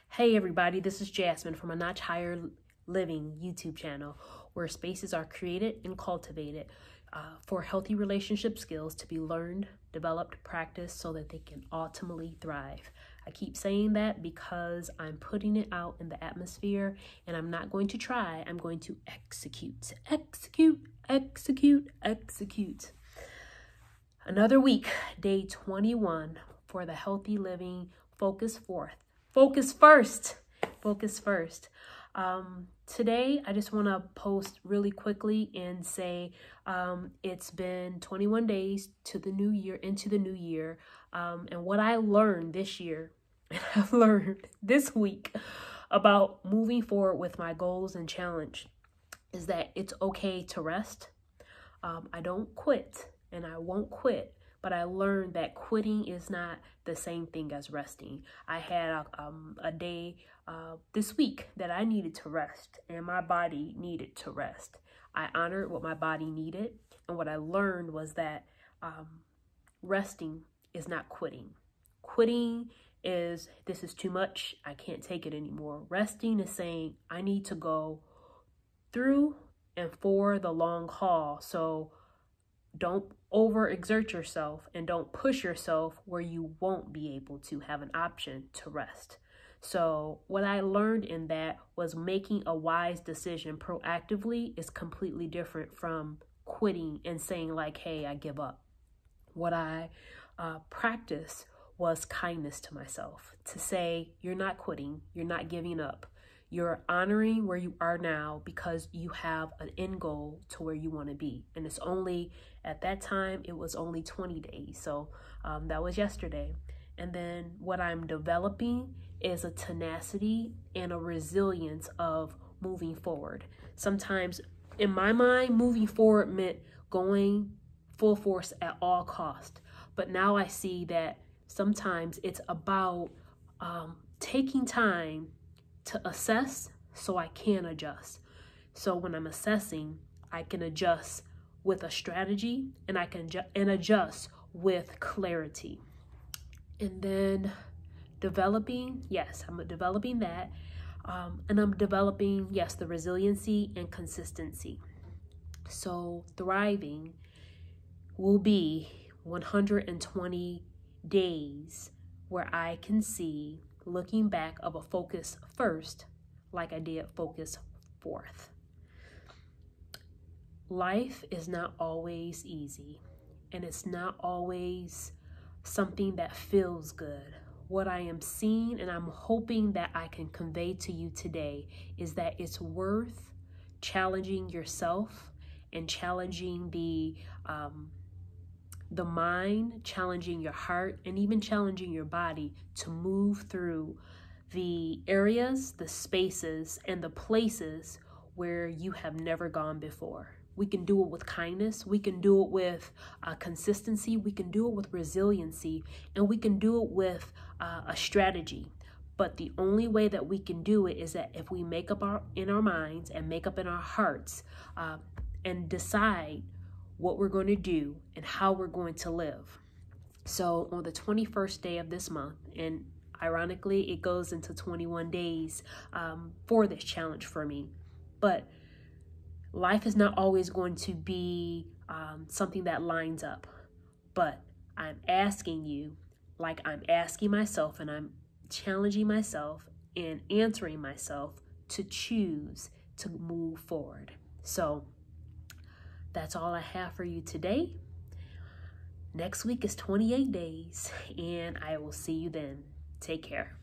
Hey everybody, this is Jasmine from A Notch Higher Living YouTube channel, where spaces are created and cultivated for healthy relationship skills to be learned, developed, practiced so that they can ultimately thrive. I keep saying that because I'm putting it out in the atmosphere, and I'm not going to try, I'm going to execute. Another week, day 21 for the Healthy Living Focus First. Today, I just want to post really quickly and say it's been 21 days to the new year, into the new year. And what I learned this year, and I've learned this week about moving forward with my goals and challenge is that it's okay to rest. I don't quit and I won't quit. But I learned that quitting is not the same thing as resting. I had a day this week that I needed to rest, and my body needed to rest. I honored what my body needed, and what I learned was that resting is not quitting. Quitting is, this is too much, I can't take it anymore. Resting is saying, I need to go through and for the long haul. So don't overexert yourself and don't push yourself where you won't be able to have an option to rest. So what I learned in that was making a wise decision proactively is completely different from quitting and saying like, hey, I give up. What I practiced was kindness to myself, to say, you're not quitting, you're not giving up. You're honoring where you are now because you have an end goal to where you want to be. And it's only, at that time, it was only 20 days. So that was yesterday. And then what I'm developing is a tenacity and a resilience of moving forward. Sometimes in my mind, moving forward meant going full force at all cost. But now I see that sometimes it's about taking time to assess so I can adjust. So when I'm assessing, I can adjust with a strategy and I can adjust with clarity. And then developing, yes, I'm developing that. And I'm developing, yes, the resiliency and consistency. So thriving will be 120 days where I can see, looking back, of a focus first, like I did focus fourth. Life is not always easy, and it's not always something that feels good. What I am seeing, and I'm hoping that I can convey to you today, is that it's worth challenging yourself and challenging the mind, challenging your heart, and even challenging your body to move through the areas, the spaces, and the places where you have never gone before. We can do it with kindness. We can do it with consistency. We can do it with resiliency, and we can do it with a strategy. But the only way that we can do it is that if we make up in our minds and make up in our hearts and decide what we're going to do and how we're going to live. So on the 21st day of this month, and ironically, it goes into 21 days for this challenge for me. But life is not always going to be something that lines up. But I'm asking you, like I'm asking myself, and I'm challenging myself and answering myself to choose to move forward. So that's all I have for you today. Next week is 28 days, and I will see you then. Take care.